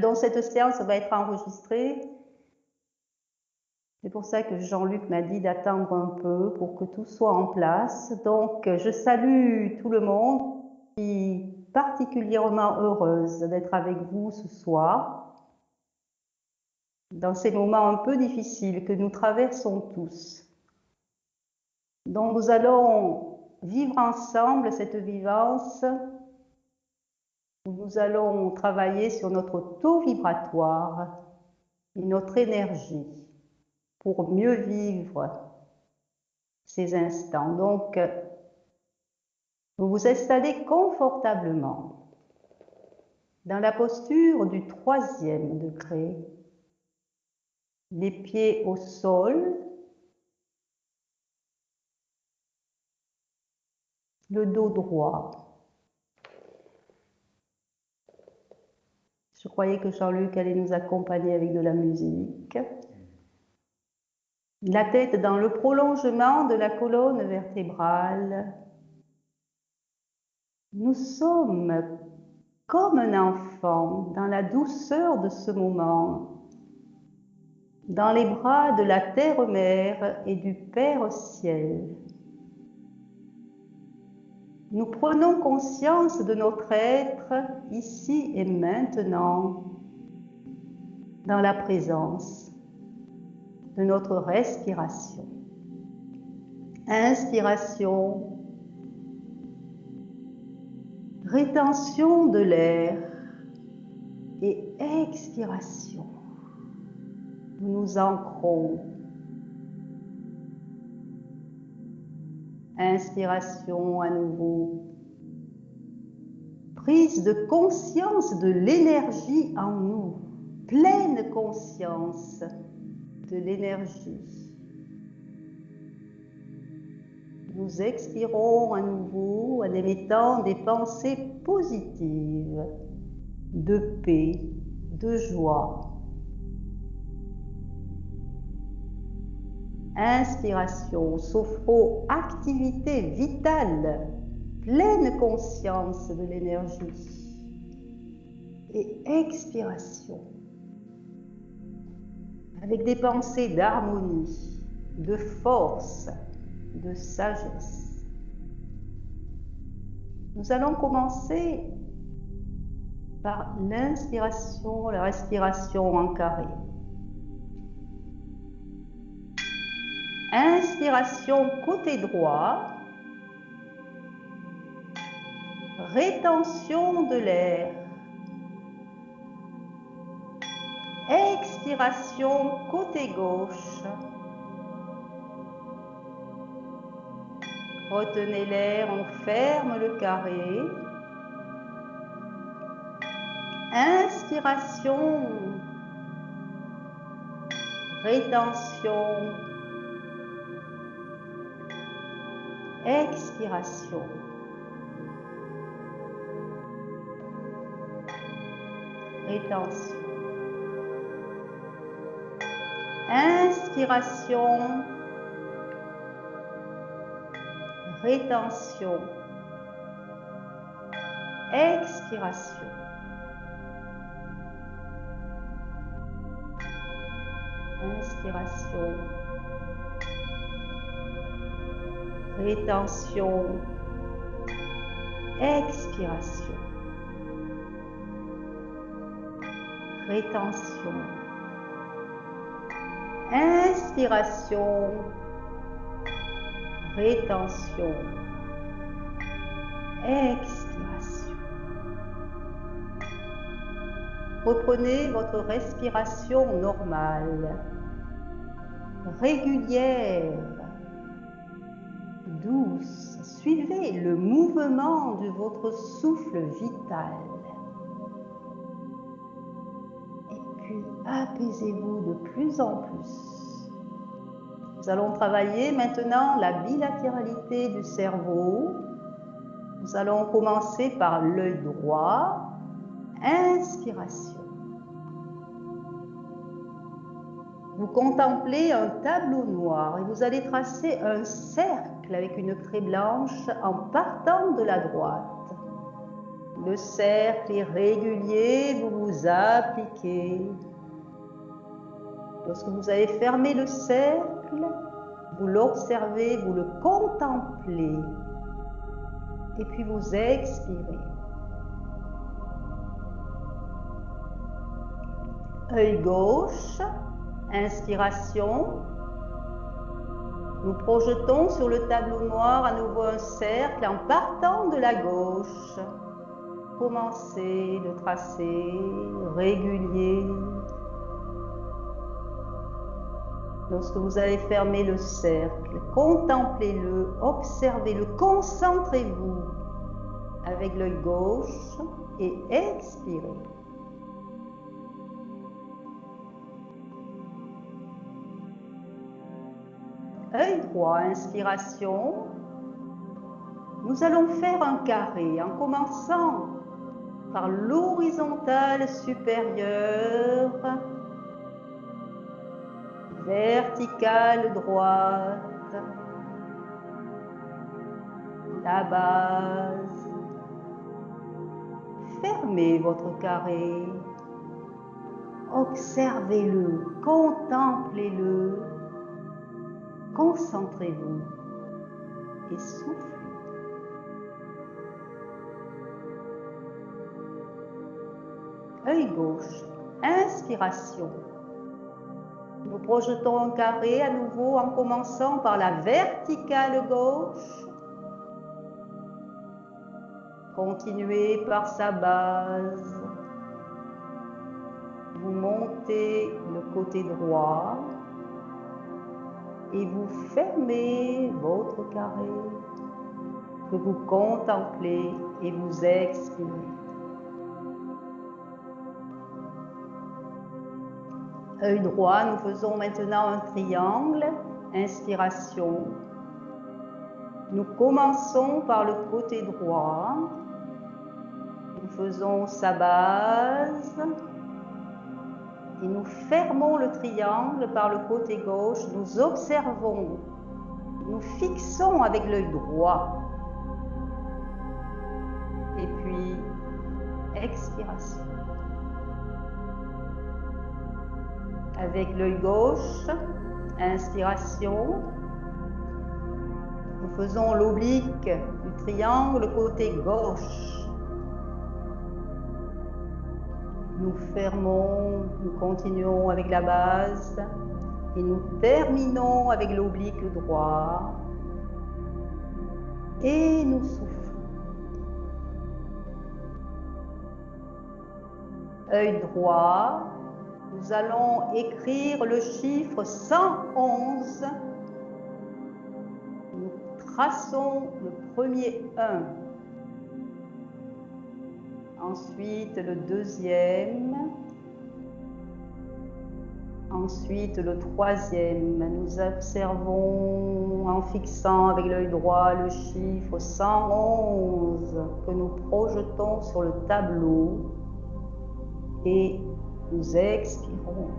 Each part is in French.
Donc cette séance va être enregistrée. C'est pour ça que Jean-Luc m'a dit d'attendre un peu pour que tout soit en place. Donc je salue tout le monde. Je suis particulièrement heureuse d'être avec vous ce soir, dans ces moments un peu difficiles que nous traversons tous. Donc nous allons vivre ensemble cette vivance où nous allons travailler sur notre taux vibratoire et notre énergie pour mieux vivre ces instants. Donc, vous vous installez confortablement dans la posture du 3e degré, les pieds au sol, le dos droit. Je croyais que Jean-Luc allait nous accompagner avec de la musique. La tête dans le prolongement de la colonne vertébrale. Nous sommes comme un enfant dans la douceur de ce moment, dans les bras de la Terre-Mère et du Père Ciel. Nous prenons conscience de notre être ici et maintenant, dans la présence de notre respiration. Inspiration, rétention de l'air et expiration. Nous nous ancrons. Inspiration à nouveau. Prise de conscience de l'énergie en nous. Pleine conscience de l'énergie. Nous expirons à nouveau en émettant des pensées positives, de paix, de joie. Inspiration, sophro-activité vitale, pleine conscience de l'énergie. Et expiration, avec des pensées d'harmonie, de force, de sagesse. Nous allons commencer par l'inspiration, la respiration en carré. Inspiration côté droit, rétention de l'air. Expiration côté gauche. Retenez l'air, on ferme le carré. Inspiration, rétention, expiration. Rétention. Inspiration, rétention, expiration. Inspiration, rétention, expiration. Rétention. Inspiration, rétention, expiration. Reprenez votre respiration normale, régulière, douce. Suivez le mouvement de votre souffle vital. Et puis apaisez-vous de plus en plus. Nous allons travailler maintenant la bilatéralité du cerveau. Nous allons commencer par l'œil droit. Inspiration. Vous contemplez un tableau noir et vous allez tracer un cercle avec une craie blanche en partant de la droite. Le cercle est régulier, vous vous appliquez. Lorsque vous avez fermé le cercle, vous l'observez, vous le contemplez. Et puis vous expirez. Œil gauche, inspiration. Nous projetons sur le tableau noir à nouveau un cercle en partant de la gauche. Commencez le tracer régulier. Lorsque vous avez fermé le cercle, contemplez-le, observez-le, concentrez-vous avec l'œil gauche et expirez. Œil droit, inspiration. Nous allons faire un carré en commençant par l'horizontale supérieure, verticale droite, la base. Fermez votre carré, observez-le, contemplez-le, concentrez-vous et soufflez. Œil gauche, inspiration. Nous projetons un carré à nouveau en commençant par la verticale gauche. Continuez par sa base. Vous montez le côté droit et vous fermez votre carré que vous contemplez et vous expirez. Œil droit, nous faisons maintenant un triangle. Inspiration. Nous commençons par le côté droit. Nous faisons sa base. Et nous fermons le triangle par le côté gauche. Nous observons. Nous fixons avec l'œil droit. Et puis, expiration. Avec l'œil gauche, inspiration. Nous faisons l'oblique du triangle côté gauche. Nous fermons, nous continuons avec la base et nous terminons avec l'oblique droit. Et nous soufflons. Œil droit. Nous allons écrire le chiffre 111. Nous traçons le premier 1. Ensuite le deuxième. Ensuite le troisième. Nous observons en fixant avec l'œil droit le chiffre 111 que nous projetons sur le tableau. Et nous expirons.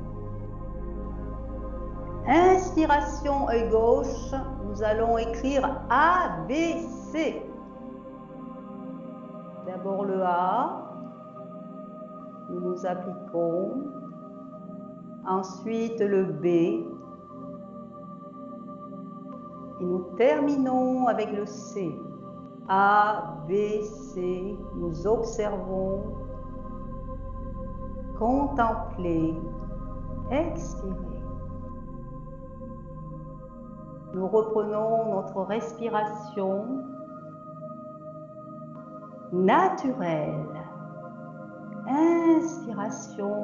Inspiration, œil gauche. Nous allons écrire A, B, C. D'abord le A. Nous nous appliquons. Ensuite le B. Et nous terminons avec le C. A, B, C. Nous observons. Contemplez, expirez. Nous reprenons notre respiration naturelle. Inspiration,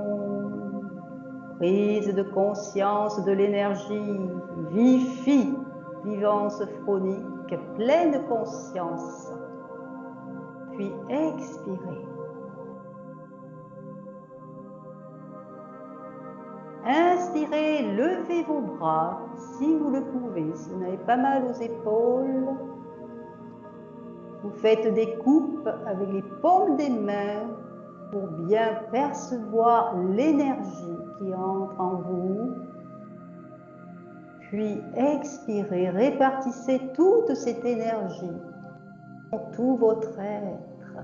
prise de conscience de l'énergie, vifi, vivance phronique, pleine conscience. Puis expirez. Inspirez, levez vos bras si vous le pouvez. Si vous n'avez pas mal aux épaules, vous faites des coupes avec les paumes des mains pour bien percevoir l'énergie qui entre en vous. Puis expirez, répartissez toute cette énergie dans tout votre être.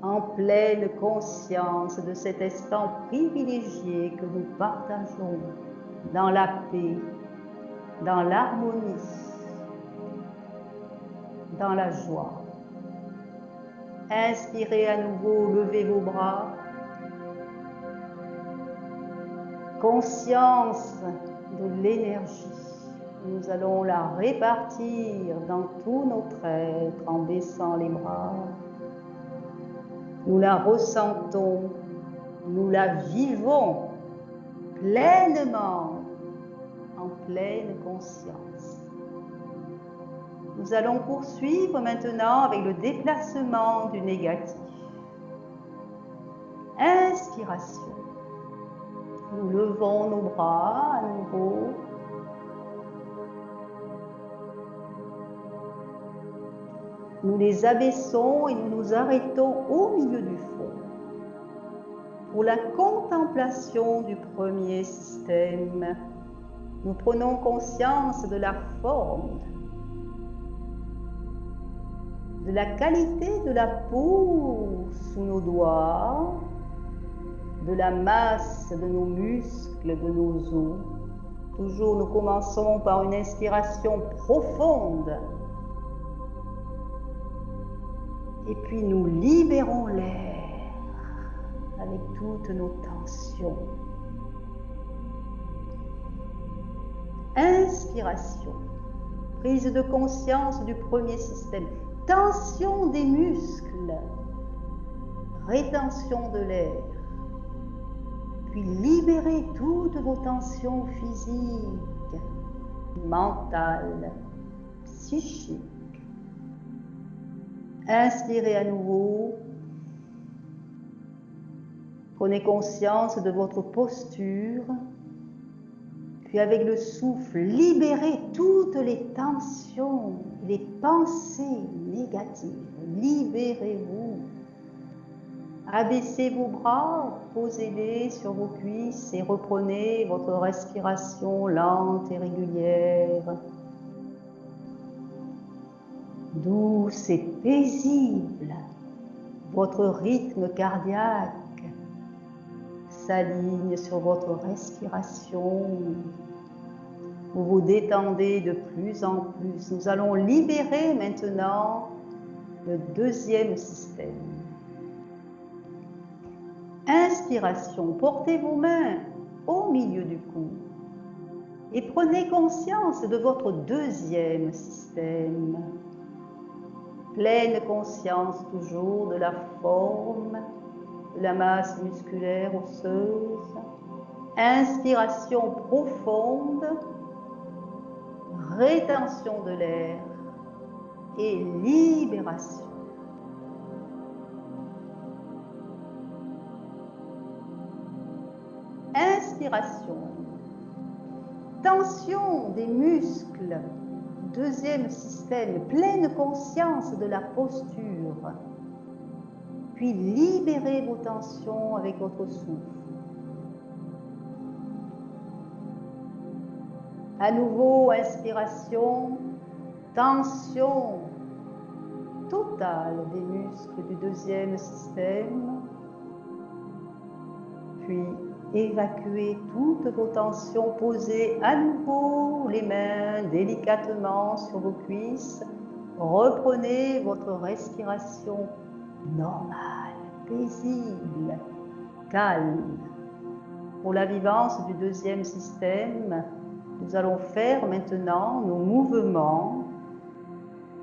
en pleine conscience de cet instant privilégié que nous partageons dans la paix, dans l'harmonie, dans la joie. Inspirez à nouveau, levez vos bras. Conscience de l'énergie. Nous allons la répartir dans tout notre être en baissant les bras. Nous la ressentons, nous la vivons pleinement, en pleine conscience. Nous allons poursuivre maintenant avec le déplacement du négatif. Inspiration. Nous levons nos bras à nouveau. Nous les abaissons et nous nous arrêtons au milieu du fond pour la contemplation du premier système. Nous prenons conscience de la forme, de la qualité de la peau sous nos doigts, de la masse de nos muscles, de nos os. Toujours nous commençons par une inspiration profonde. Et puis nous libérons l'air avec toutes nos tensions. Inspiration, prise de conscience du premier système, tension des muscles, rétention de l'air, puis libérez toutes vos tensions physiques, mentales, psychiques. Inspirez à nouveau. Prenez conscience de votre posture. Puis avec le souffle, libérez toutes les tensions, les pensées négatives. Libérez-vous. Abaissez vos bras, posez-les sur vos cuisses et reprenez votre respiration lente et régulière. Douce et paisible, votre rythme cardiaque s'aligne sur votre respiration. Vous vous détendez de plus en plus. Nous allons libérer maintenant le deuxième système. Inspiration, portez vos mains au milieu du cou et prenez conscience de votre deuxième système. Pleine conscience toujours de la forme, de la masse musculaire osseuse. Inspiration profonde, rétention de l'air et libération. Inspiration, tension des muscles. Deuxième système, pleine conscience de la posture. Puis libérez vos tensions avec votre souffle. À nouveau, inspiration, tension totale des muscles du deuxième système. Puis évacuez toutes vos tensions, posez à nouveau les mains délicatement sur vos cuisses. Reprenez votre respiration normale, paisible, calme. Pour la vivance du deuxième système, nous allons faire maintenant nos mouvements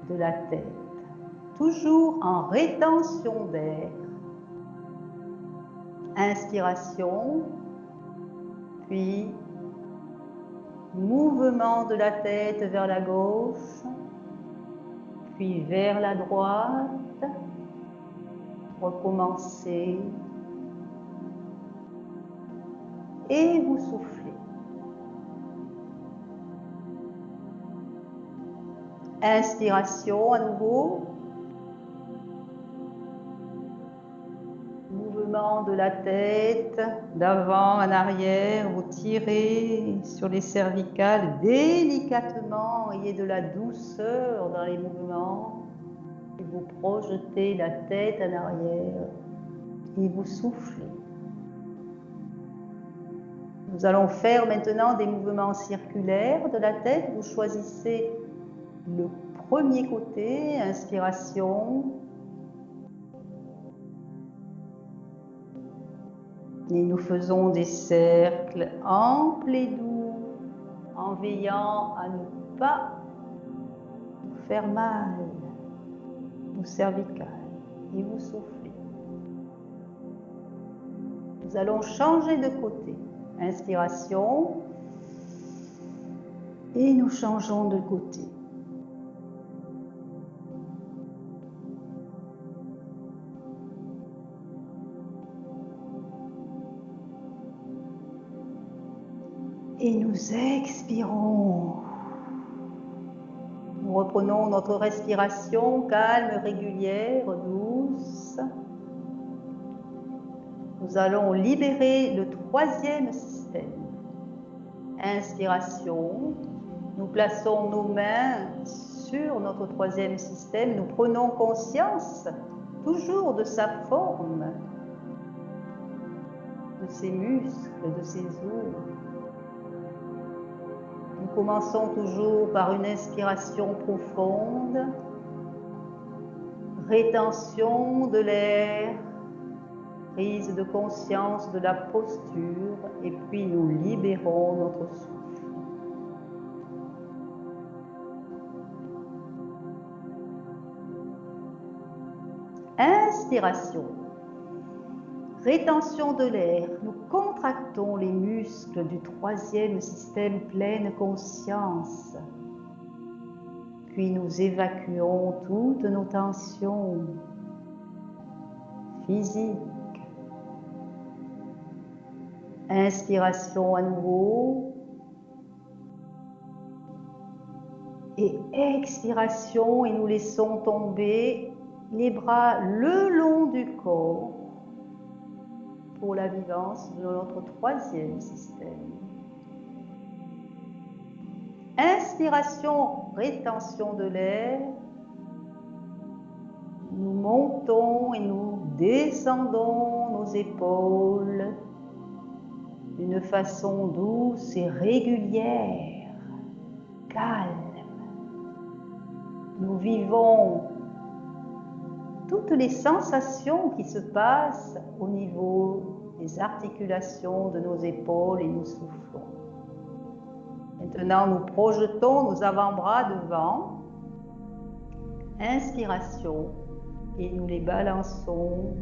de la tête, toujours en rétention d'air. Inspiration, puis mouvement de la tête vers la gauche, puis vers la droite. Recommencez et vous soufflez. Inspiration à nouveau. Mouvement de la tête, d'avant en arrière, vous tirez sur les cervicales délicatement, ayez de la douceur dans les mouvements. Et vous projetez la tête en arrière et vous soufflez. Nous allons faire maintenant des mouvements circulaires de la tête. Vous choisissez le premier côté, inspiration. Et nous faisons des cercles amples et doux en veillant à ne pas vous faire mal aux cervicales. Et vous soufflez. Nous allons changer de côté. Inspiration. Et nous changeons de côté. Et nous expirons. Nous reprenons notre respiration calme, régulière, douce. Nous allons libérer le troisième système. Inspiration. Nous plaçons nos mains sur notre troisième système. Nous prenons conscience toujours de sa forme, de ses muscles, de ses os. Nous commençons toujours par une inspiration profonde, rétention de l'air, prise de conscience de la posture, et puis nous libérons notre souffle. Inspiration. Rétention de l'air. Nous contractons les muscles du troisième système pleine conscience. Puis nous évacuons toutes nos tensions physiques. Inspiration à nouveau. Et expiration, et nous laissons tomber les bras le long du corps pour la vivance de notre troisième système. Inspiration, rétention de l'air. Nous montons et nous descendons nos épaules d'une façon douce et régulière, calme. Nous vivons toutes les sensations qui se passent au niveau des articulations de nos épaules et nous soufflons. Maintenant, nous projetons nos avant-bras devant. Inspiration. Et nous les balançons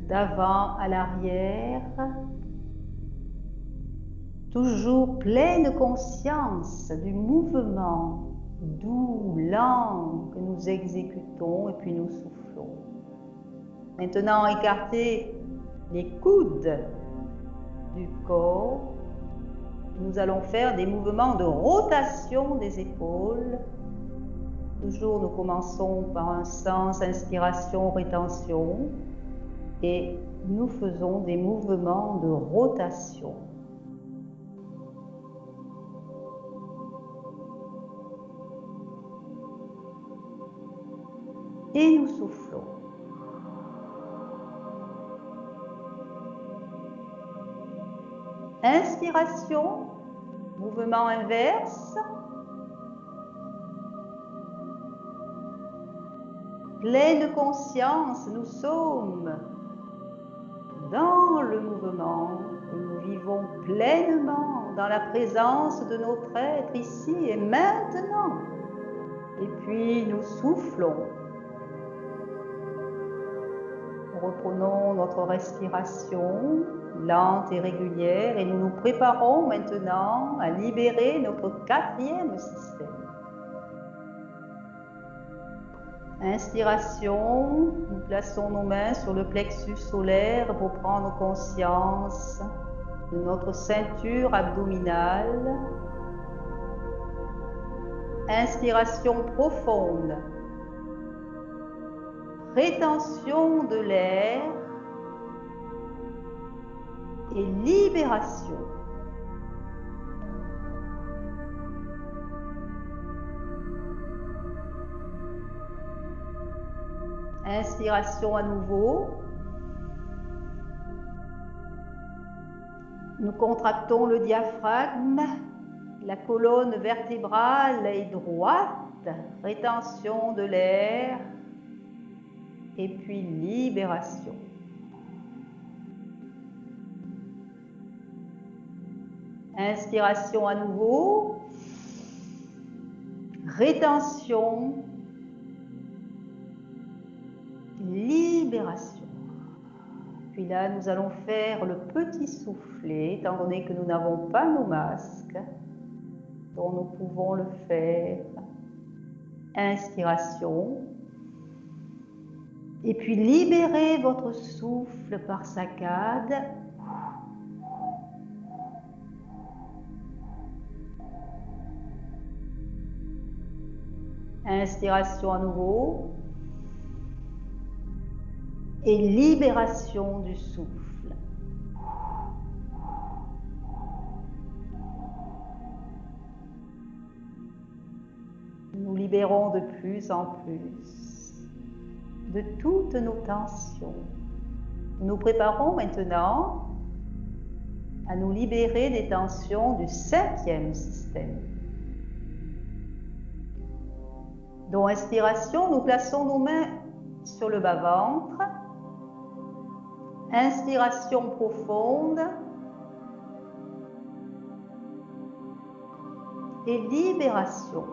d'avant à l'arrière. Toujours pleine conscience du mouvement doux, lent que nous exécutons et puis nous soufflons. Maintenant, écartez les coudes du corps. Nous allons faire des mouvements de rotation des épaules. Toujours, nous commençons par un sens inspiration, rétention et nous faisons des mouvements de rotation. Et nous soufflons. Inspiration, mouvement inverse. Pleine conscience, nous sommes dans le mouvement. Nous vivons pleinement dans la présence de notre être ici et maintenant. Et puis nous soufflons. Nous reprenons notre respiration lente et régulière et nous nous préparons maintenant à libérer notre quatrième système. Inspiration, nous plaçons nos mains sur le plexus solaire pour prendre conscience de notre ceinture abdominale. Inspiration profonde. Rétention de l'air et libération. Inspiration à nouveau. Nous contractons le diaphragme. La colonne vertébrale est droite. Rétention de l'air. Et puis libération. Inspiration à nouveau. Rétention. Libération. Puis là, nous allons faire le petit soufflet, étant donné que nous n'avons pas nos masques, dont nous pouvons le faire. Inspiration. Et puis libérez votre souffle par saccade. Inspiration à nouveau. Et libération du souffle. Nous libérons de plus en plus de toutes nos tensions. Nous nous préparons maintenant à nous libérer des tensions du 5e système. Donc, inspiration, nous plaçons nos mains sur le bas-ventre. Inspiration profonde. Et libération.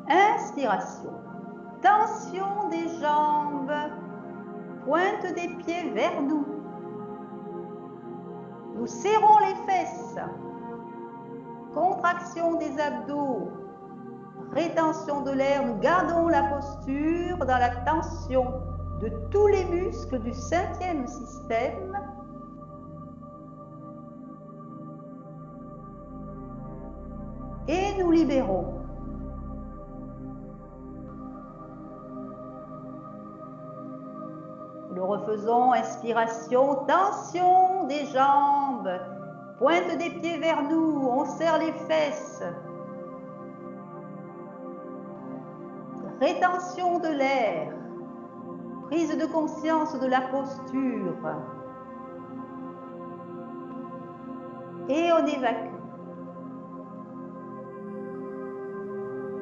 Inspiration. Tension des jambes. Pointe des pieds vers nous. Nous serrons les fesses. Contraction des abdos. Rétention de l'air. Nous gardons la posture dans la tension de tous les muscles du 5e système. Et nous libérons. Nous le refaisons. Inspiration, tension des jambes. Pointe des pieds vers nous. On serre les fesses. Rétention de l'air. Prise de conscience de la posture. Et on évacue.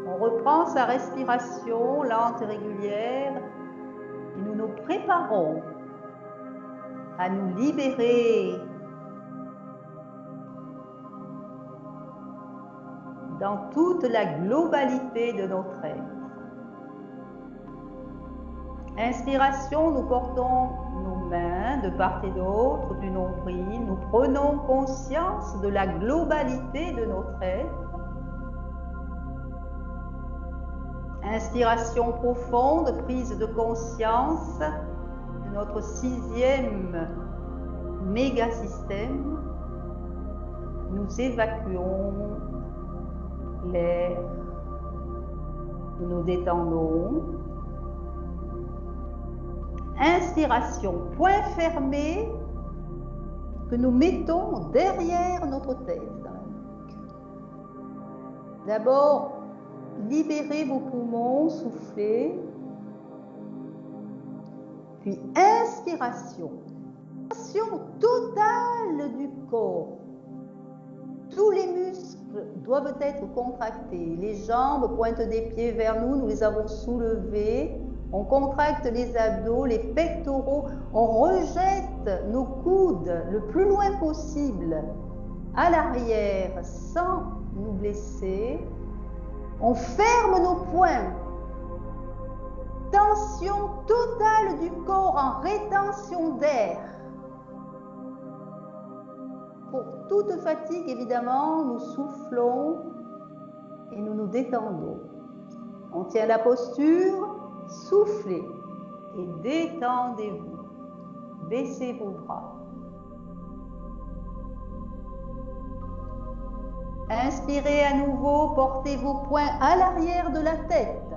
On reprend sa respiration lente et régulière. Et nous nous préparons à nous libérer dans toute la globalité de notre être. Inspiration, nous portons nos mains de part et d'autre du nombril. Nous prenons conscience de la globalité de notre être. Inspiration profonde, prise de conscience de notre 6e mégasystème. Nous évacuons l'air. Nous nous détendons. Inspiration, point fermé que nous mettons derrière notre tête. D'abord, libérez vos poumons, soufflez. Puis inspiration, tension totale du corps. Tous les muscles doivent être contractés. Les jambes, pointe des pieds vers nous, nous les avons soulevés. On contracte les abdos, les pectoraux. On rejette nos coudes le plus loin possible à l'arrière sans nous blesser. On ferme nos poings. Tension totale du corps en rétention d'air. Pour toute fatigue, évidemment, nous soufflons et nous nous détendons. On tient la posture, soufflez et détendez-vous. Baissez vos bras. Inspirez à nouveau, portez vos poings à l'arrière de la tête.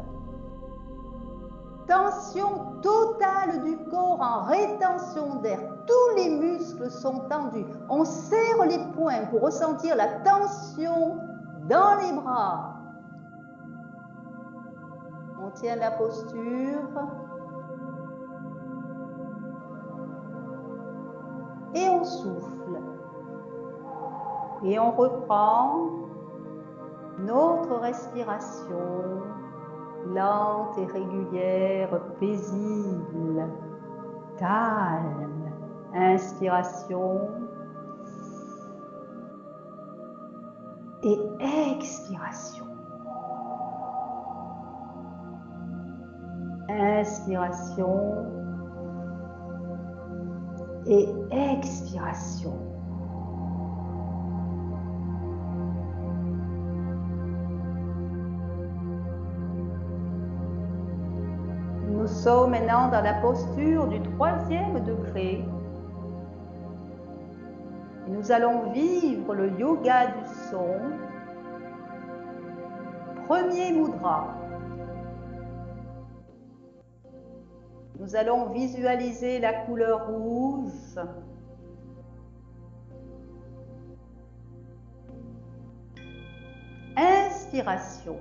Tension totale du corps en rétention d'air. Tous les muscles sont tendus. On serre les poings pour ressentir la tension dans les bras. On tient la posture. Et on souffle. Et on reprend notre respiration lente et régulière, paisible, calme. Inspiration et expiration. Inspiration et expiration. Nous sommes maintenant dans la posture du 3e degré. Et nous allons vivre le yoga du son. Premier mudra. Nous allons visualiser la couleur rouge. Inspiration.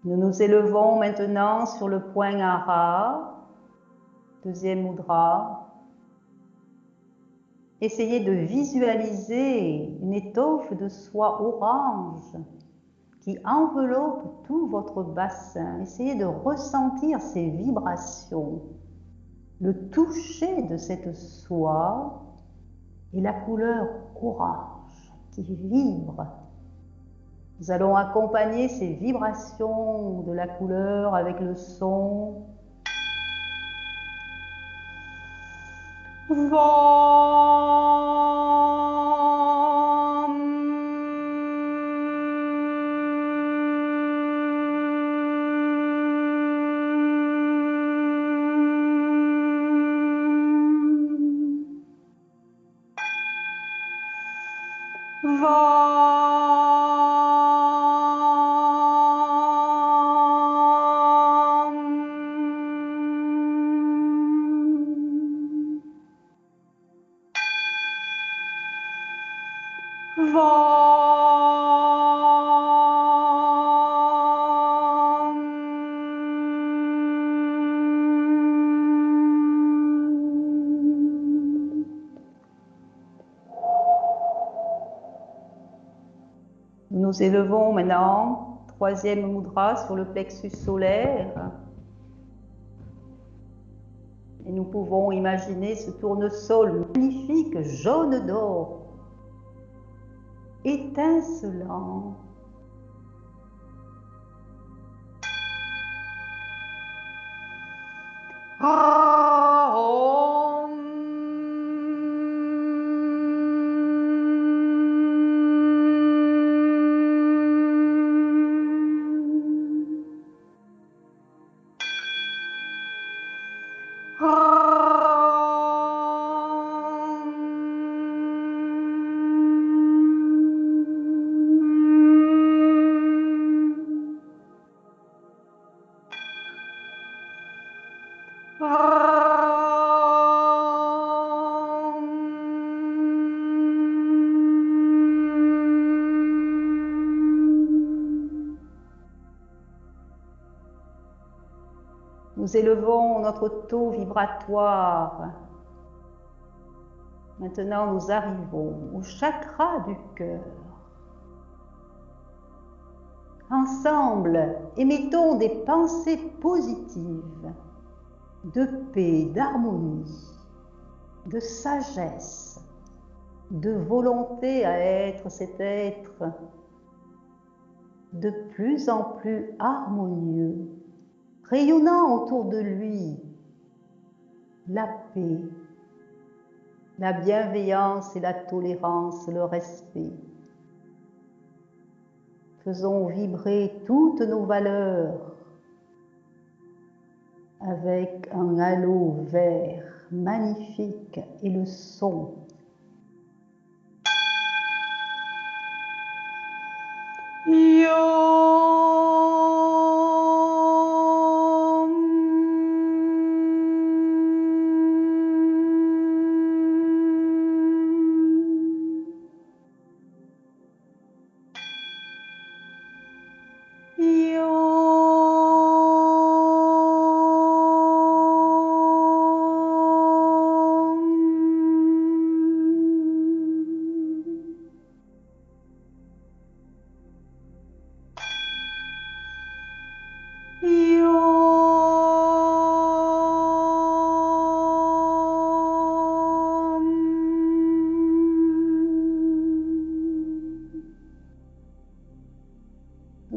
Nous nous élevons maintenant sur le point Hara, 2e mudra. Essayez de visualiser une étoffe de soie orange qui enveloppe tout votre bassin. Essayez de ressentir ces vibrations, le toucher de cette soie et la couleur orange qui vibre. Nous allons accompagner ces vibrations de la couleur avec le son. Nous élevons maintenant, 3e mudra sur le plexus solaire. Et nous pouvons imaginer ce tournesol magnifique, jaune d'or, étincelant. Nous élevons notre taux vibratoire. Maintenant, nous arrivons au chakra du cœur. Ensemble, émettons des pensées positives, de paix, d'harmonie, de sagesse, de volonté à être cet être de plus en plus harmonieux, rayonnant autour de lui la paix, la bienveillance et la tolérance, le respect. Faisons vibrer toutes nos valeurs avec un halo vert magnifique et le son.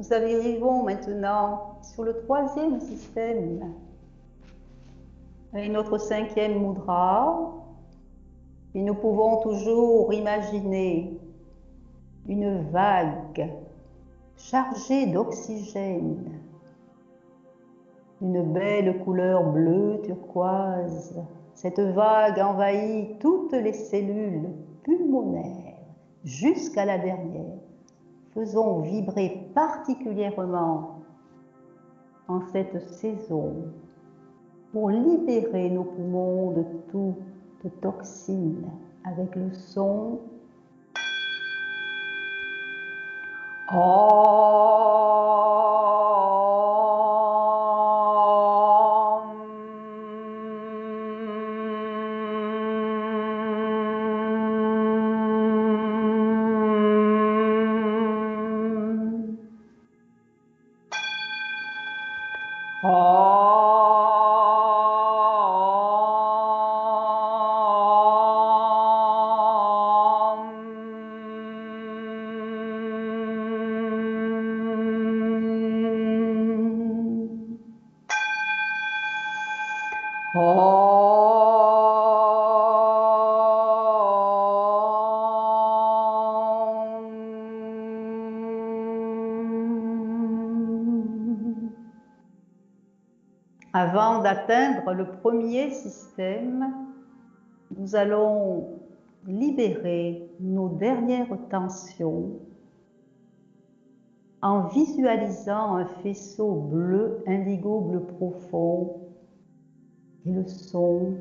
Nous arrivons maintenant sur le troisième système, avec notre cinquième mudra, et nous pouvons toujours imaginer une vague chargée d'oxygène, une belle couleur bleue turquoise. Cette vague envahit toutes les cellules pulmonaires jusqu'à la dernière. Faisons vibrer particulièrement en cette saison pour libérer nos poumons de toute toxine avec le son Avant d'atteindre le premier système, nous allons libérer nos dernières tensions en visualisant un faisceau bleu, indigo bleu profond, et le son.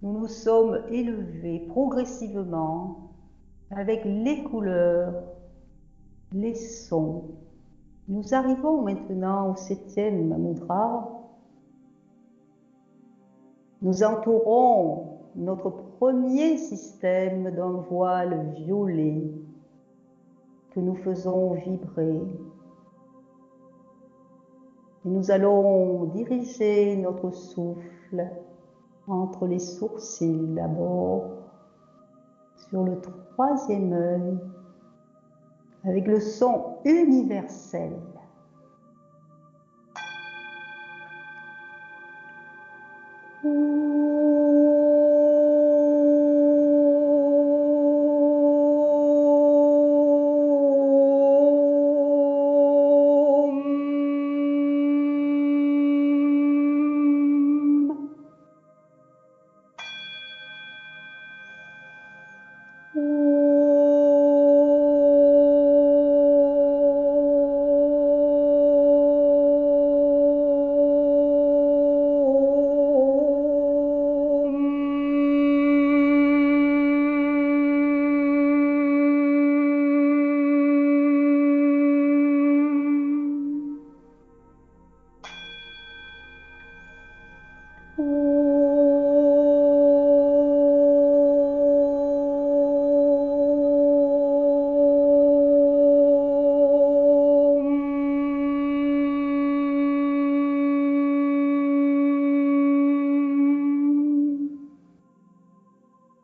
Nous nous sommes élevés progressivement avec les couleurs, les sons. Nous arrivons maintenant au septième mudra. Nous entourons notre premier système d'un voile violet que nous faisons vibrer. Et nous allons diriger notre souffle entre les sourcils d'abord, sur le troisième œil, avec le son universel.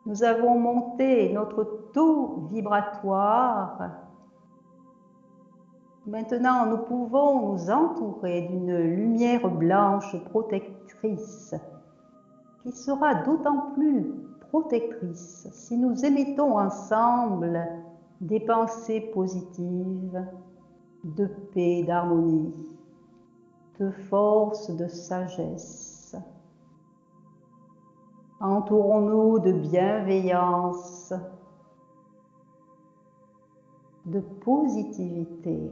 Nous avons monté notre taux vibratoire. Maintenant, nous pouvons nous entourer d'une lumière blanche protectrice qui sera d'autant plus protectrice si nous émettons ensemble des pensées positives, de paix, d'harmonie, de force, de sagesse. Entourons-nous de bienveillance, de positivité.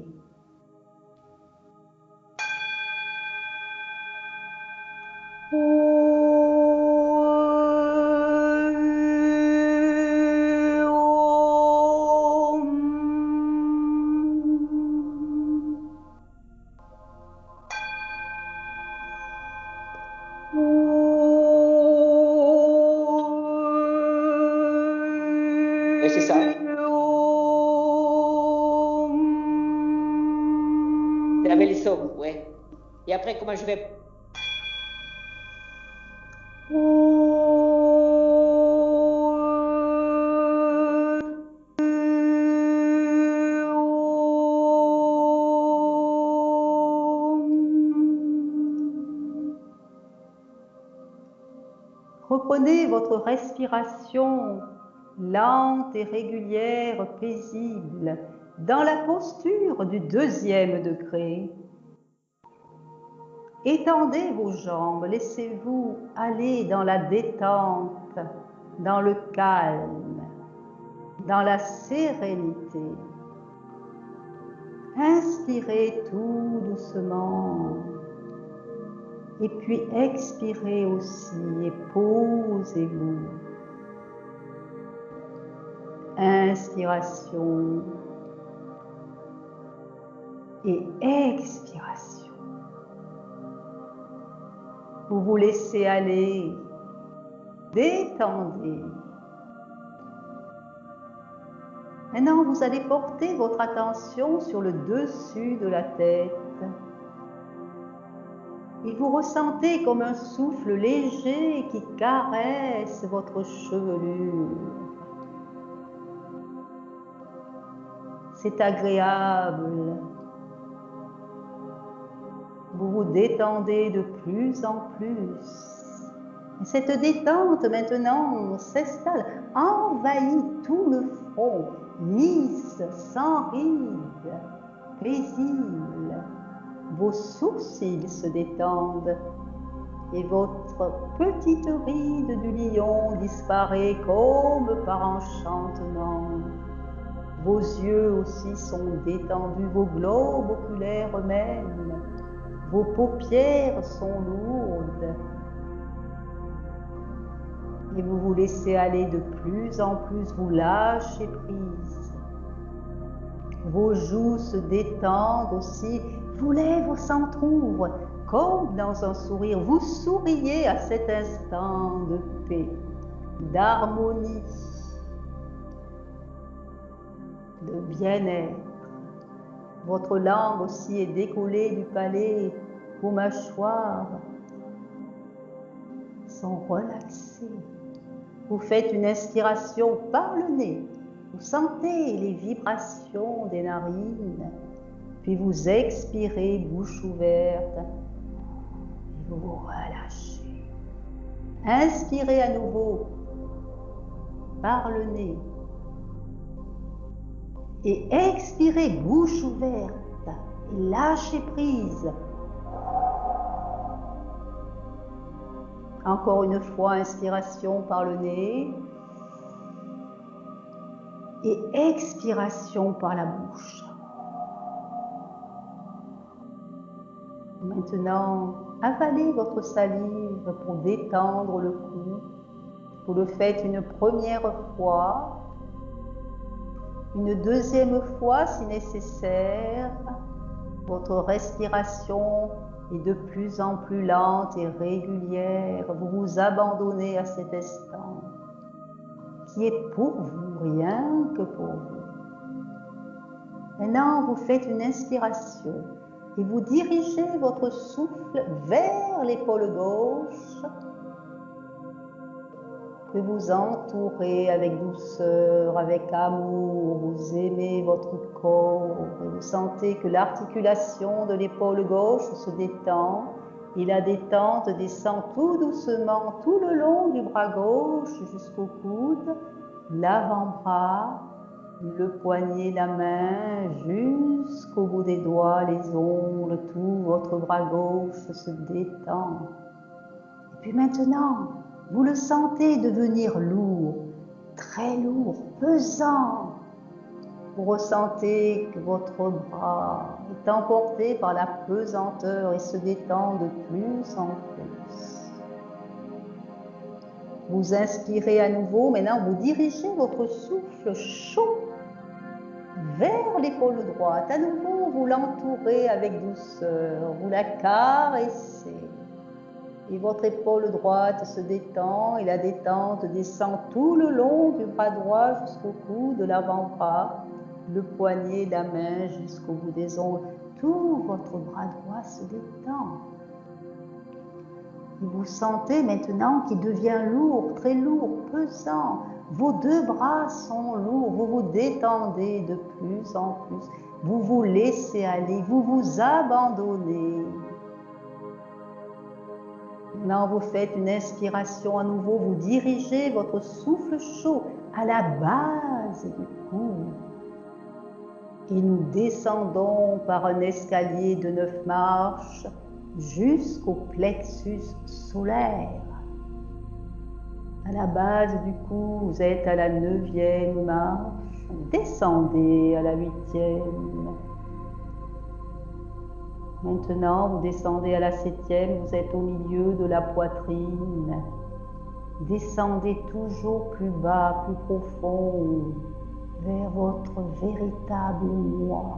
Et c'est ça. C'est avec les sons, ouais. Et après, comment je vais... Reprenez votre respiration lente et régulière, paisible, dans la posture du 2e degré. Étendez vos jambes, laissez-vous aller dans la détente, dans le calme, dans la sérénité. Inspirez tout doucement. Et puis expirez aussi et posez-vous. Inspiration et expiration. Vous vous laissez aller, détendez. Maintenant, vous allez porter votre attention sur le dessus de la tête. Et vous ressentez comme un souffle léger qui caresse votre chevelure. C'est agréable. Vous vous détendez de plus en plus. Et cette détente maintenant s'installe, envahit tout le front, lisse, sans rides, paisible. Vos sourcils se détendent et votre petite ride du lion disparaît comme par enchantement. Vos yeux aussi sont détendus, vos globes oculaires eux-mêmes, vos paupières sont lourdes. Et vous vous laissez aller de plus en plus, vous lâchez prise. Vos joues se détendent aussi, vos lèvres s'entr'ouvrent comme dans un sourire. Vous souriez à cet instant de paix, d'harmonie, de bien-être. Votre langue aussi est décollée du palais, vos mâchoires sont relaxées. Vous faites une inspiration par le nez. Vous sentez les vibrations des narines. Puis vous expirez, bouche ouverte. Et vous vous relâchez. Inspirez à nouveau par le nez. Et expirez bouche ouverte. Et lâchez prise. Encore une fois, inspiration par le nez. Et expiration par la bouche. Maintenant, avalez votre salive pour détendre le cou. Vous le faites une première fois, une deuxième fois si nécessaire. Votre respiration est de plus en plus lente et régulière. Vous vous abandonnez à cet instant qui est pour vous, rien que pour vous. Maintenant, vous faites une inspiration et vous dirigez votre souffle vers l'épaule gauche. Que vous entourez avec douceur, avec amour, vous aimez votre corps, et vous sentez que l'articulation de l'épaule gauche se détend et la détente descend tout doucement tout le long du bras gauche jusqu'au coude, l'avant-bras, le poignet, la main, jusqu'au bout des doigts, les ongles, tout votre bras gauche se détend. Et puis maintenant, vous le sentez devenir lourd, très lourd, pesant. Vous ressentez que votre bras est emporté par la pesanteur et se détend de plus en plus. Vous inspirez à nouveau, maintenant vous dirigez votre souffle chaud vers l'épaule droite. À nouveau, vous l'entourez avec douceur, vous la caressez. Et votre épaule droite se détend et la détente descend tout le long du bras droit jusqu'au cou de l'avant-bras, le poignet, la main jusqu'au bout des ongles. Tout votre bras droit se détend. Et vous sentez maintenant qu'il devient lourd, très lourd, pesant. Vos deux bras sont lourds, vous vous détendez de plus en plus. Vous vous laissez aller, vous vous abandonnez. Maintenant, vous faites une inspiration à nouveau, vous dirigez votre souffle chaud à la base du cou. Et nous descendons par un escalier de 9 marches jusqu'au plexus solaire. À la base du cou, vous êtes à la 9e marche, descendez à la 8e. Maintenant, vous descendez à la 7e, vous êtes au milieu de la poitrine. Descendez toujours plus bas, plus profond, vers votre véritable moi.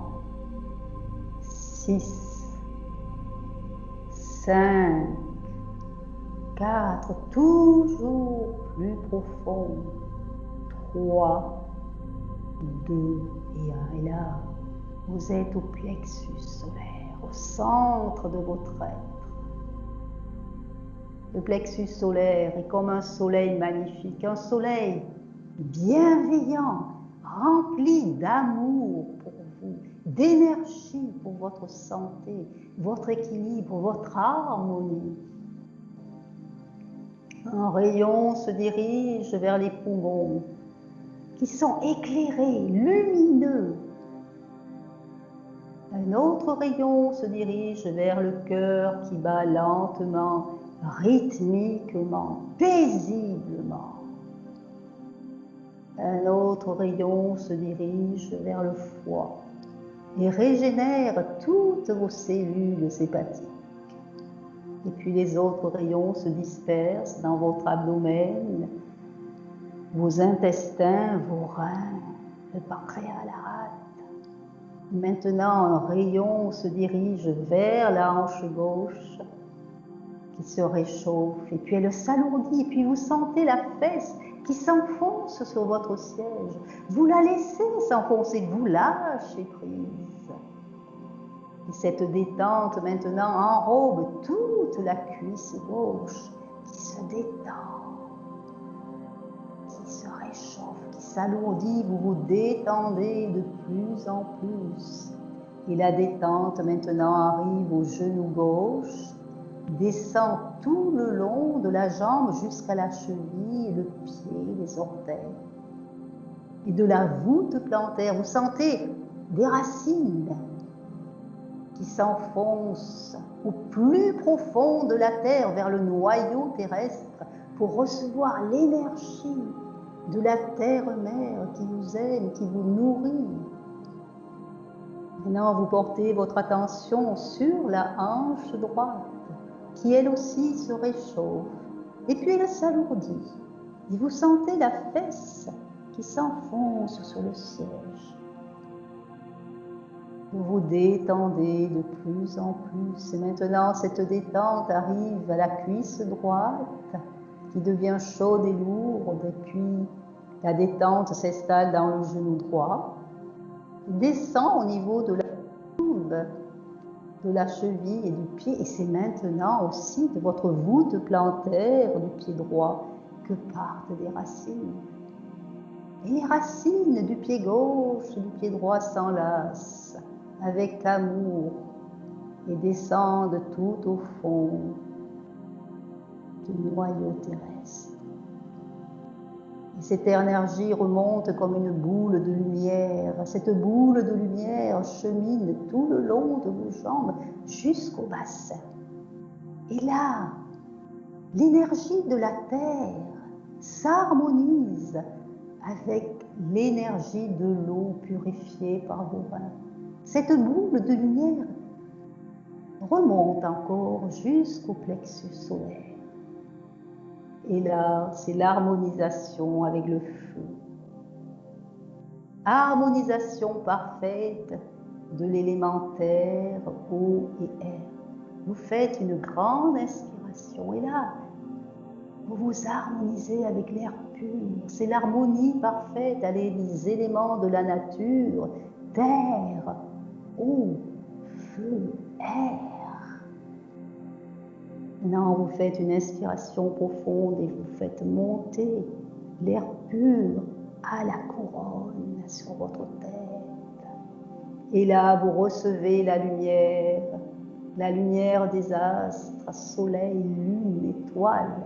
6, 5, 4, toujours plus profond. 3, 2 et 1. Et là, vous êtes au plexus solaire, au centre de votre être. Le plexus solaire est comme un soleil magnifique, un soleil bienveillant, rempli d'amour pour vous, d'énergie pour votre santé, votre équilibre, votre harmonie. Un rayon se dirige vers les poumons qui sont éclairés, lumineux. Un autre rayon se dirige vers le cœur qui bat lentement, rythmiquement, paisiblement. Un autre rayon se dirige vers le foie et régénère toutes vos cellules hépatiques. Et puis les autres rayons se dispersent dans votre abdomen, vos intestins, vos reins, le pancréas, la rate. Maintenant, un rayon se dirige vers la hanche gauche qui se réchauffe et puis elle s'alourdit et puis vous sentez la fesse qui s'enfonce sur votre siège. Vous la laissez s'enfoncer, vous lâchez prise. Et cette détente maintenant enrobe toute la cuisse gauche qui se détend, qui se réchauffe, qui s'alourdit. Vous vous détendez de plus en plus. Et la détente maintenant arrive au genou gauche descend tout le long de la jambe jusqu'à la cheville, le pied, les orteils. Et de la voûte plantaire, vous sentez des racines qui s'enfoncent au plus profond de la terre, vers le noyau terrestre, pour recevoir l'énergie de la terre-mère qui vous aime, qui vous nourrit. Maintenant, vous portez votre attention sur la hanche droite, qui elle aussi se réchauffe, et puis elle s'alourdit. Et vous sentez la fesse qui s'enfonce sur le siège. Vous vous détendez de plus en plus. Et maintenant, cette détente arrive à la cuisse droite, qui devient chaude et lourde, et puis la détente s'installe dans le genou droit, descend au niveau de la jambe, de la cheville et du pied, et c'est maintenant aussi de votre voûte plantaire du pied droit que partent des racines. Et les racines du pied gauche et du pied droit s'enlacent avec amour et descendent tout au fond du noyau terrestre. Et cette énergie remonte comme une boule de lumière. Cette boule de lumière chemine tout le long de vos jambes jusqu'au bassin. Et là, l'énergie de la terre s'harmonise avec l'énergie de l'eau purifiée par vos reins. Cette boule de lumière remonte encore jusqu'au plexus solaire. Et là, c'est l'harmonisation avec le feu. Harmonisation parfaite de l'élémentaire eau et air. Vous faites une grande inspiration et là, vous vous harmonisez avec l'air pur. C'est l'harmonie parfaite avec les éléments de la nature, terre, eau, feu, air. Maintenant, vous faites une inspiration profonde et vous faites monter l'air pur à la couronne sur votre tête. Et là, vous recevez la lumière des astres, soleil, lune, étoiles.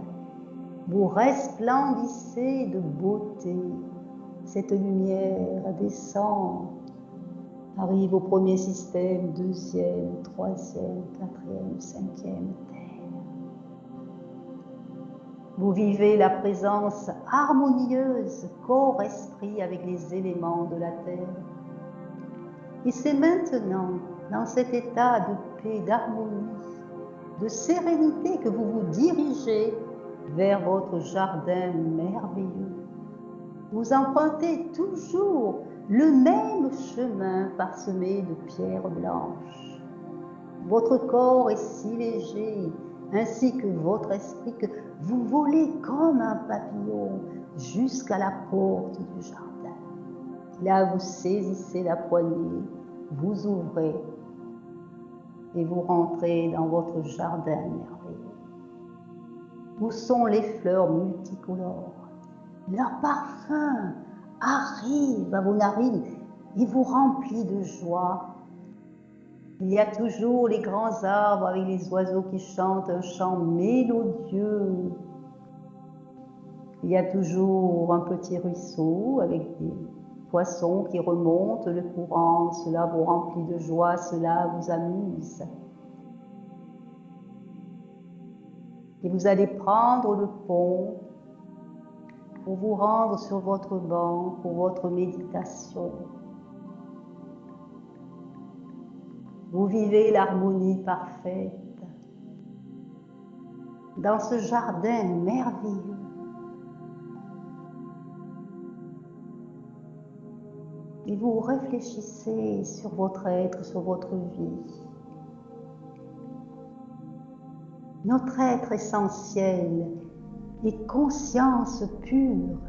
Vous resplendissez de beauté. Cette lumière descend, arrive au premier système, deuxième, troisième, quatrième, cinquième terre. Vous vivez la présence harmonieuse, corps-esprit, avec les éléments de la terre. Et c'est maintenant, dans cet état de paix, d'harmonie, de sérénité, que vous vous dirigez vers votre jardin merveilleux. Vous empruntez toujours le même chemin parsemé de pierres blanches. Votre corps est si léger, ainsi que votre esprit, que vous volez comme un papillon jusqu'à la porte du jardin. Là, vous saisissez la poignée, vous ouvrez et vous rentrez dans votre jardin merveilleux. Où sont les fleurs multicolores? Leur parfum arrive à vos narines et vous remplit de joie. Il y a toujours les grands arbres avec les oiseaux qui chantent un chant mélodieux. Il y a toujours un petit ruisseau avec des poissons qui remontent le courant. Cela vous remplit de joie, cela vous amuse. Et vous allez prendre le pont pour vous rendre sur votre banc pour votre méditation. Vous vivez l'harmonie parfaite dans ce jardin merveilleux. Et vous réfléchissez sur votre être, sur votre vie. Notre être essentiel est conscience pure.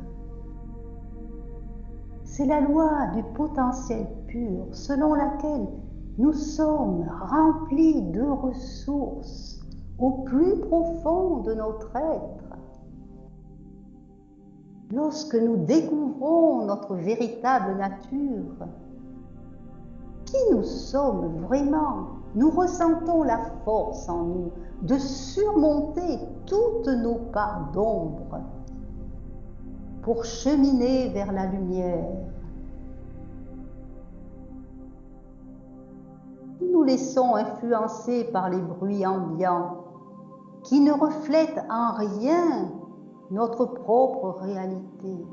C'est la loi du potentiel pur selon laquelle nous sommes remplis de ressources au plus profond de notre être. Lorsque nous découvrons notre véritable nature, qui nous sommes vraiment, nous ressentons la force en nous de surmonter toutes nos parts d'ombre pour cheminer vers la lumière. Nous nous laissons influencer par les bruits ambiants qui ne reflètent en rien notre propre réalité.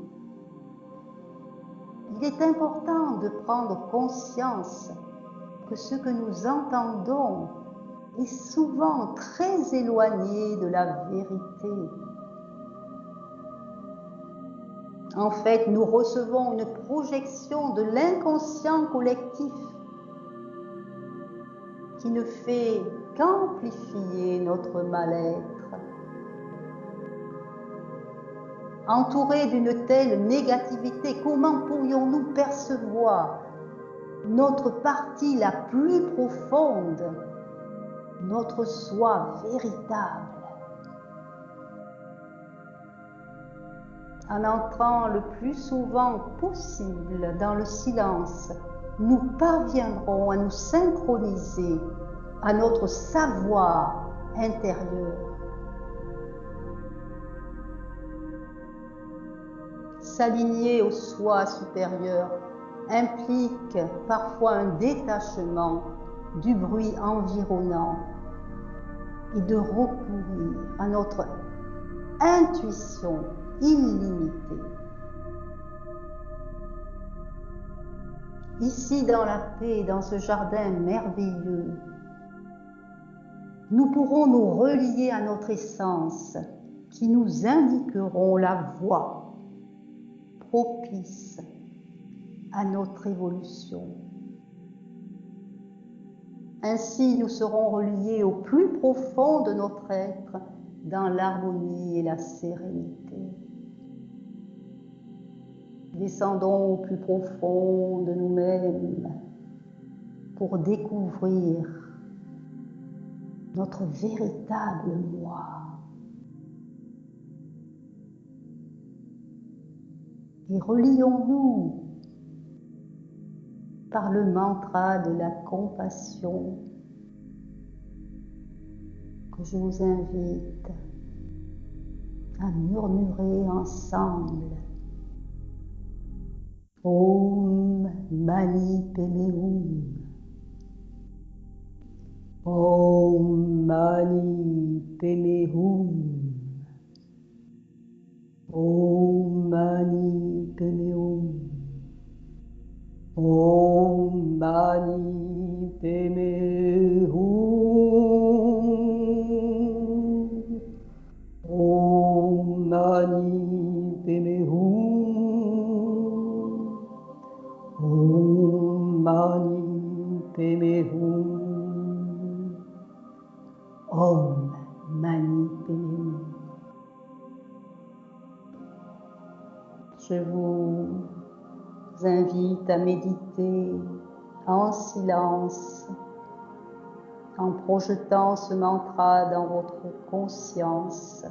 Il est important de prendre conscience que ce que nous entendons est souvent très éloigné de la vérité. En fait, nous recevons une projection de l'inconscient collectif qui ne fait qu'amplifier notre mal-être. Entourés d'une telle négativité, comment pourrions-nous percevoir notre partie la plus profonde, notre soi véritable? En entrant le plus souvent possible dans le silence, nous parviendrons à nous synchroniser à notre savoir intérieur. S'aligner au soi supérieur implique parfois un détachement du bruit environnant et de recourir à notre intuition illimitée. Ici, dans la paix, dans ce jardin merveilleux, nous pourrons nous relier à notre essence qui nous indiqueront la voie propice à notre évolution. Ainsi, nous serons reliés au plus profond de notre être dans l'harmonie et la sérénité. Descendons au plus profond de nous-mêmes pour découvrir notre véritable moi. Et relions-nous par le mantra de la compassion que je vous invite à murmurer ensemble. Om Mani Padme Hum. Om Mani Padme Hum. Om Mani Padme Hum. Om Mani Padme Hum. Om Mani Padme Hum. Om Mani Padme Hum. Om Mani Padme Hum. Je vous invite à méditer en silence, en projetant ce mantra dans votre conscience.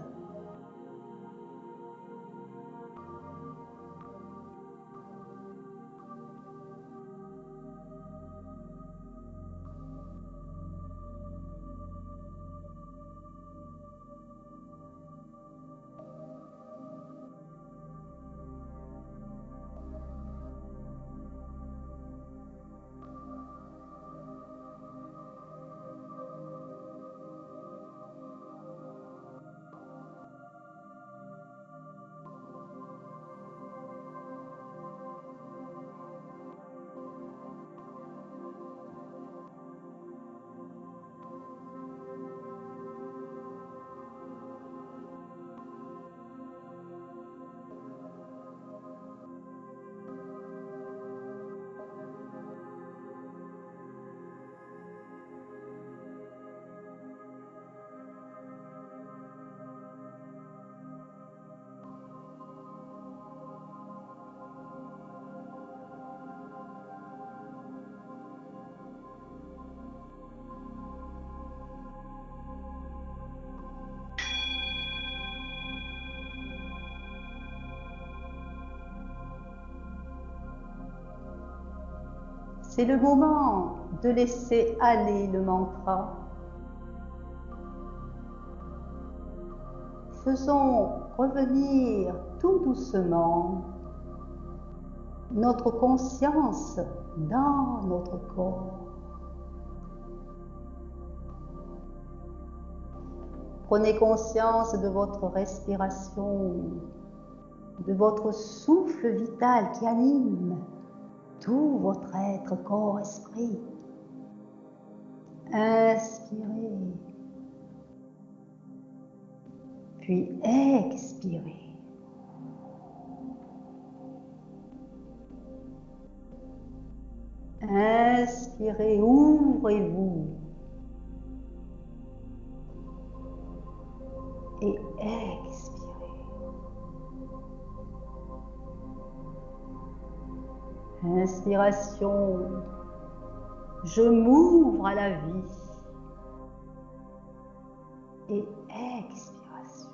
C'est le moment de laisser aller le mantra. Faisons revenir tout doucement notre conscience dans notre corps. Prenez conscience de votre respiration, de votre souffle vital qui anime tout votre être, corps, esprit. Inspirez, puis expirez. Inspirez, ouvrez-vous. Et expirez. Inspiration, je m'ouvre à la vie. Et expiration.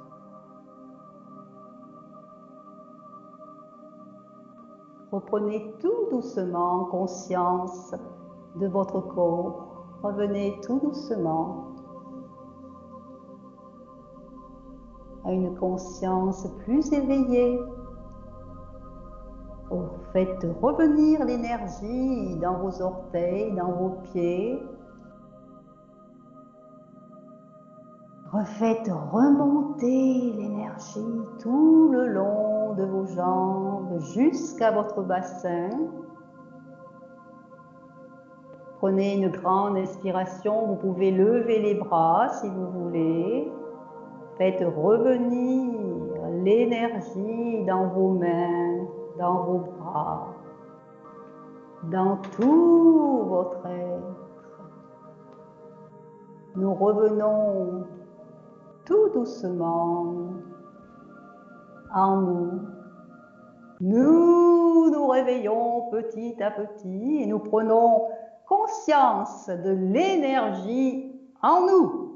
Reprenez tout doucement conscience de votre corps. Revenez tout doucement à une conscience plus éveillée. Faites revenir l'énergie dans vos orteils, dans vos pieds. Refaites remonter l'énergie tout le long de vos jambes jusqu'à votre bassin. Prenez une grande inspiration, vous pouvez lever les bras si vous voulez. Faites revenir l'énergie dans vos mains, dans vos bras, dans tout votre être. Nous revenons tout doucement en nous. Nous nous réveillons petit à petit et nous prenons conscience de l'énergie en nous.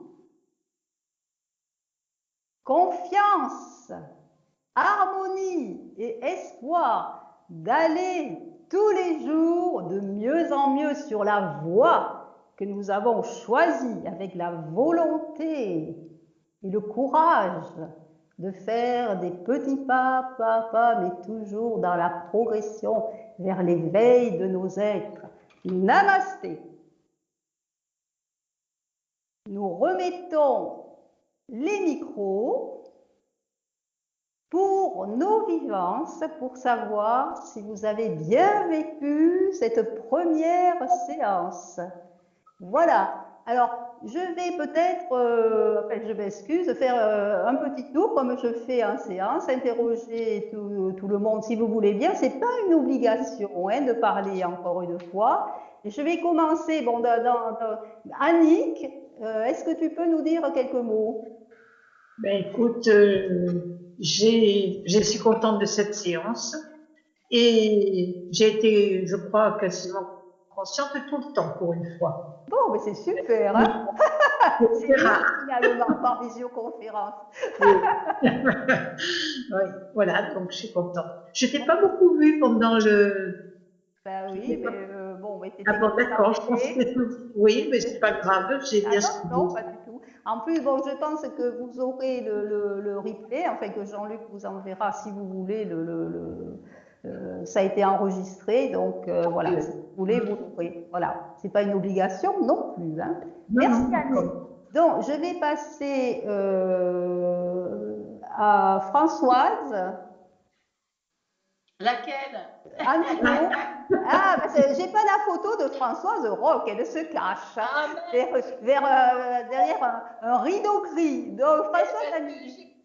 Confiance, harmonie et espoir d'aller tous les jours de mieux en mieux sur la voie que nous avons choisie avec la volonté et le courage de faire des petits pas, mais toujours dans la progression vers l'éveil de nos êtres. Namasté. Nous remettons les micros pour nos vivances, pour savoir si vous avez bien vécu cette première séance. Voilà. Alors, je vais peut-être, je m'excuse, faire un petit tour comme je fais en séance, interroger tout le monde si vous voulez bien. Ce n'est pas une obligation de parler encore une fois. Et je vais commencer, bon, Annick, est-ce que tu peux nous dire quelques mots? Ben écoute, je suis contente de cette séance et j'ai été, je crois, quasiment consciente tout le temps pour une fois. Bon, mais c'est super, hein? C'est mieux finalement par visioconférence. Oui. Oui, voilà, donc je suis contente. Je t'ai pas beaucoup vue pendant le. Ben oui, mais bon, mais Ah bon, d'accord, je pense que oui, mais c'est pas grave, j'ai bien suivi. Non, pas du tout. En plus, bon, je pense que vous aurez le replay, enfin que Jean-Luc vous enverra si vous voulez. Ça a été enregistré, donc voilà, si vous voulez, vous l'aurez. Voilà, c'est pas une obligation non plus. Hein. Merci Annie. Donc, je vais passer à Françoise. Laquelle? Ah non. Ah, j'ai pas la photo de Françoise Roch, elle se cache derrière un rideau gris. Donc, Françoise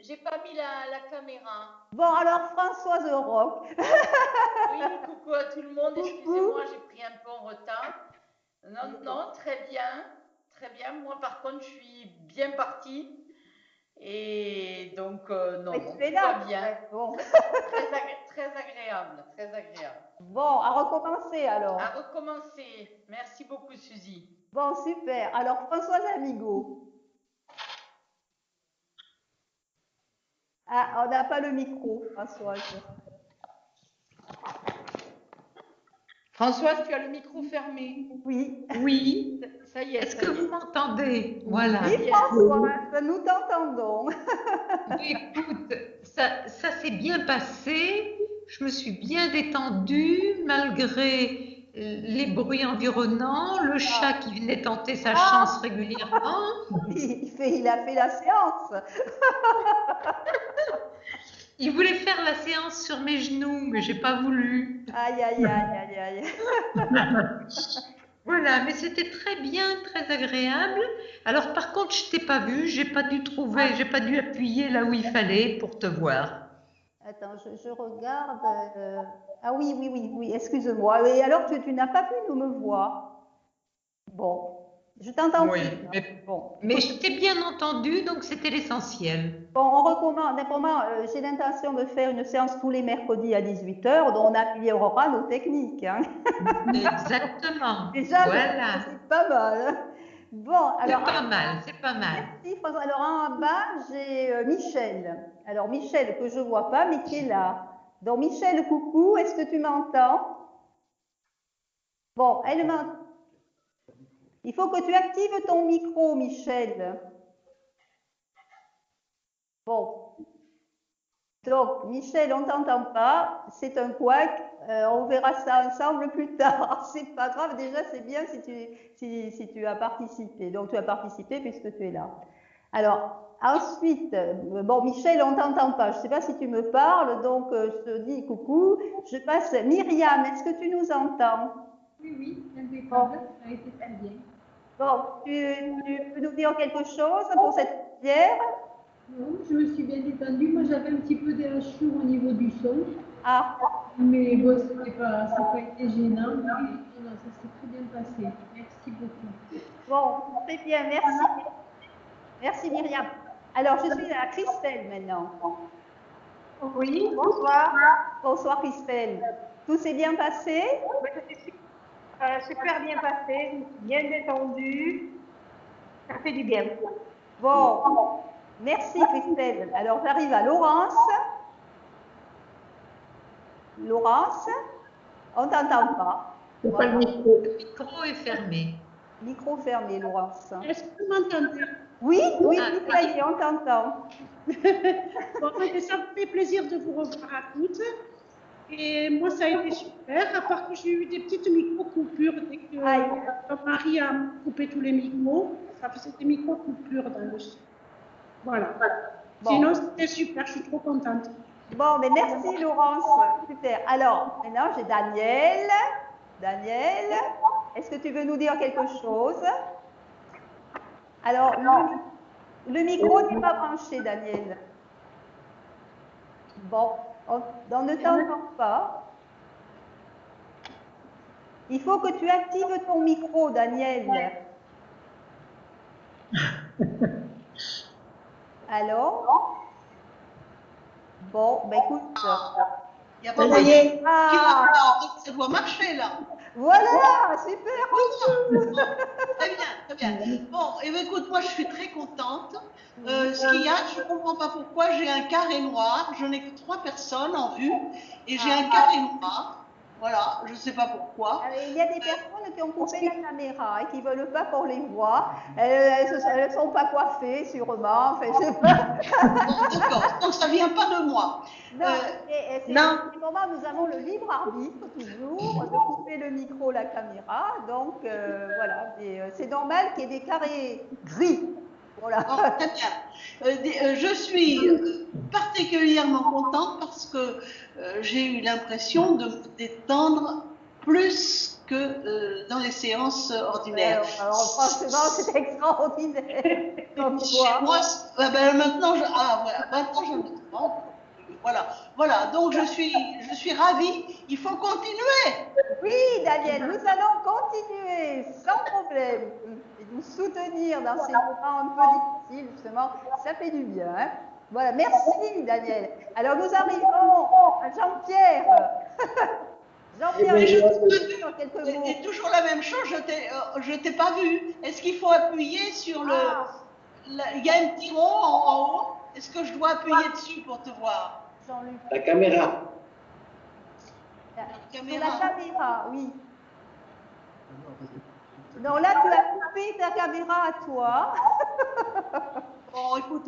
j'ai pas mis la caméra. Bon, alors Françoise Roch. Oui, coucou à tout le monde, excusez-moi, j'ai pris un peu en retard. Non, très bien, très bien. Moi, par contre, je suis bien partie. Et donc, non, tout va bien. Bon. Très agréable, très agréable. Bon, à recommencer alors. À recommencer. Merci beaucoup, Suzy. Bon, super. Alors, Françoise Amigo. Ah, on n'a pas le micro, Françoise. Françoise, tu as le micro fermé. Oui. Oui. Ça y est. Est-ce que vous m'entendez? Voilà. Oui, Françoise, nous t'entendons. Écoute, ça s'est bien passé. Je me suis bien détendue malgré les bruits environnants, le chat qui venait tenter sa chance régulièrement. Il a fait la séance. Il voulait faire la séance sur mes genoux, mais j'ai pas voulu. Aïe, aïe, aïe, aïe, aïe. Voilà, mais c'était très bien, très agréable. Alors par contre, je t'ai pas vu, j'ai pas dû appuyer là où il fallait pour te voir. Attends, je regarde. Ah oui, oui, oui, oui, excuse-moi. Et alors, tu n'as pas pu nous me voir. Bon, je t'entends Oui, plus. Bon. mais je t'ai bien entendu, donc c'était l'essentiel. Bon, on recommande. Vraiment, j'ai l'intention de faire une séance tous les mercredis à 18h, dont on améliorera nos techniques. Hein. Exactement. Déjà, Voilà. c'est pas mal. Hein. Bon, alors. C'est pas mal, c'est pas mal. Merci François. Alors en bas, j'ai Michel. Alors Michel, que je ne vois pas, mais qui est là. Donc Michel, coucou, est-ce que tu m'entends? Bon, elle m'entend. Il faut que tu actives ton micro, Michel. Bon. Donc, Michel, on ne t'entend pas. C'est un couac. On verra ça ensemble plus tard. C'est pas grave. Déjà, c'est bien si tu as participé. Donc, tu as participé puisque tu es là. Alors, ensuite, bon, Michel, on ne t'entend pas. Je ne sais pas si tu me parles. Donc, je te dis coucou. Je passe. Myriam, est-ce que tu nous entends? Oui, oui, impeccable. Ça a été très bien. Bon, tu peux nous dire quelque chose pour cette prière? Non, je me suis bien détendue. Moi, j'avais un petit peu des hachures au niveau du son. Ah, Mais bon, ça n'a pas été gênant. Mais non, ça s'est très bien passé. Merci beaucoup. bon, très bien, merci. Merci Myriam. Alors, je suis à Christelle maintenant. Oui, bonsoir. Bonsoir Christelle. Tout s'est bien passé? Oui, super bien passé, je me suis bien détendue. Ça fait du bien. Bon, merci Christelle. Alors, j'arrive à Laurence. Laurence, on ne t'entend pas. C'est pas le micro. Le micro est fermé. Micro fermé, Laurence. Est-ce que vous m'entendez? Oui, oui, Ah, oui, ça y est, on t'entend. Bon, ça me fait plaisir de vous revoir à toutes. Et moi, ça a été super, à part que j'ai eu des petites micro-coupures dès que mon mari a coupé tous les micros. Ça faisait des micro-coupures dans le son. Voilà. Bon. Sinon, c'était super, je suis trop contente. Bon, mais merci Laurence. Super. Alors, maintenant, j'ai Daniel. Daniel, est-ce que tu veux nous dire quelque chose? Alors, le micro n'est pas branché, Daniel. Bon, on ne t'entend pas. Il faut que tu actives ton micro, Daniel. Allô? Bon, ben écoute. Il y a pas Ça y est. Ah, ça doit marcher là. voilà, super. Très bien, très bien. Bon, et bien, écoute, moi je suis très contente. Ce qu'il y a, je ne comprends pas pourquoi, j'ai un carré noir. Je n'ai que 3 personnes en vue et j'ai un carré noir. Voilà, je ne sais pas pourquoi. Il y a des personnes qui ont coupé la caméra et qui ne veulent pas qu'on les voit. Elles ne sont pas coiffées, sûrement. Enfin, je sais pas. Bon, d'accord, donc ça ne vient pas de moi. Non, c'est à ce moment nous avons le libre arbitre, toujours, de couper le micro, la caméra. Donc, voilà. C'est normal qu'il y ait des carrés gris. Voilà. Bon, très bien. Je suis particulièrement contente parce que j'ai eu l'impression de me détendre plus que dans les séances ordinaires. Alors, franchement, c'est extraordinaire. Comme Chez moi, maintenant, voilà. Donc je suis ravie. Il faut continuer. Oui, Daniel, nous allons continuer sans problème et nous soutenir dans ces moments un peu difficiles, justement. Ça fait du bien. Hein. Voilà, merci, Daniel. Alors, nous arrivons à Jean-Pierre. Jean-Pierre, C'est toujours la même chose. Je t'ai pas vu. Est-ce qu'il faut appuyer sur le il y a un petit rond en haut. Est-ce que je dois appuyer dessus pour te voir? Jean-Luc. La caméra. Sur la caméra, oui. Non, là, tu as coupé ta caméra à toi. Bon, écoute.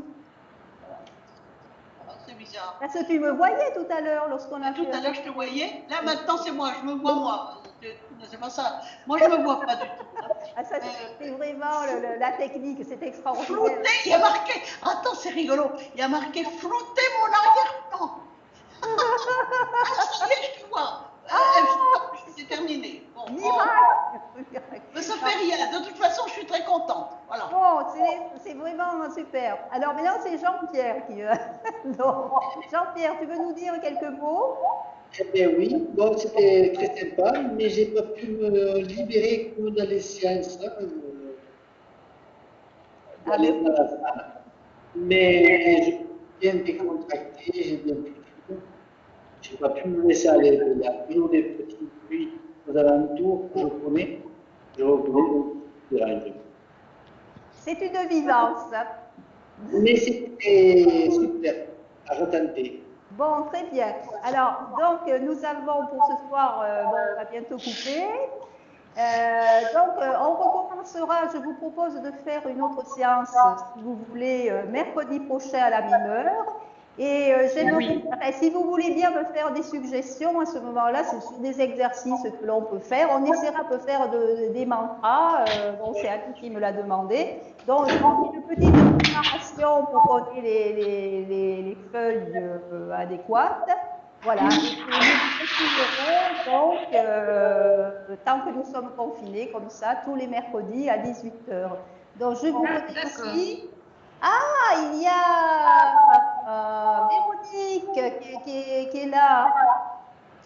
C'est bizarre. Parce que tu me voyais tout à l'heure lorsqu'on a fait. Tout à l'heure, je te voyais. Là, maintenant, c'est moi. Je me vois moi. C'est pas ça. Moi, je me vois pas du tout. Ah, ça, c'est vraiment la technique. C'est extraordinaire. Flouté, il y a marqué. Attends, c'est rigolo. Il y a marqué flouter mon arrière-plan. Ah, ça y est, je te vois. C'est terminé. Bon, Miracle. mais ça fait rien. De toute façon, je suis très contente. Voilà. Bon, c'est vraiment super. Alors maintenant, c'est Jean-Pierre qui... Donc, Jean-Pierre, tu veux nous dire quelques mots? Eh bien oui, bon, c'était très sympa, mais j'ai pas pu me libérer comme dans les séances. D'aller dans la salle. Mais j'ai bien décontracté, j'ai bien pris tout. J'ai pas pu me laisser aller. Il y a toujours des petits bruits aux alentours que je connais. Je reconnais. C'est une vivance. Mais c'était super à retenter. Bon, très bien. Alors, donc, nous avons pour ce soir, bon, on va bientôt couper. On recommencera, je vous propose de faire une autre séance, si vous voulez, mercredi prochain à la même heure. Et si vous voulez bien me faire des suggestions à ce moment-là, ce sont des exercices que l'on peut faire. On essaiera de faire des mantras. Bon, c'est Annie qui me l'a demandé. Donc, je vous fais une petite préparation pour qu'on ait les feuilles adéquates. Voilà. Et nous donc, tant que nous sommes confinés, comme ça, tous les mercredis à 18h. Donc, je vous remercie. Ah, il y a Véronique qui est là.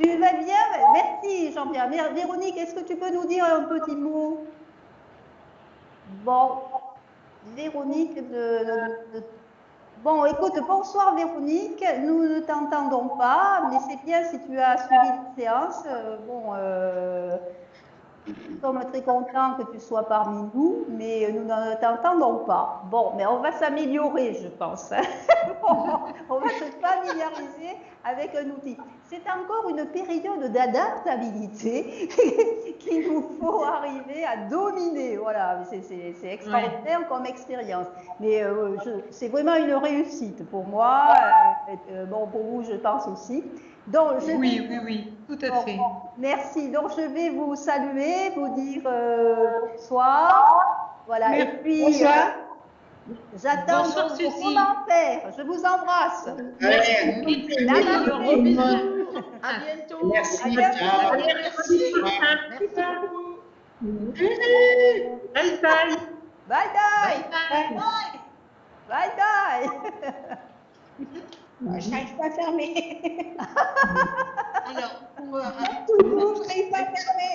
Tu vas bien? Merci Jean-Pierre. Véronique, est-ce que tu peux nous dire un petit mot? Bon, Véronique Bon, écoute, bonsoir Véronique, nous ne t'entendons pas, mais c'est bien si tu as suivi la séance. Nous sommes très contents que tu sois parmi nous, mais nous ne t'entendons pas. Bon, mais on va s'améliorer, je pense. On va se familiariser avec un outil. C'est encore une période d'adaptabilité qu'il nous faut arriver à dominer. Voilà, c'est extraordinaire comme expérience. Mais c'est vraiment une réussite pour moi. Bon, pour vous, je pense aussi. Donc, oui, tout à fait. Merci. Donc, je vais vous saluer, vous dire bonsoir. Voilà. Merci. Et puis, j'attends Bonsoir, vos Suzy. commentaires. Je vous embrasse. Allez, Gros bisous. À bientôt. merci. À bientôt. Merci. Merci beaucoup. Bye bye. Bye bye. Bye bye. Je n'arrive pas à fermer. Alors, Je n'arrive pas à fermer.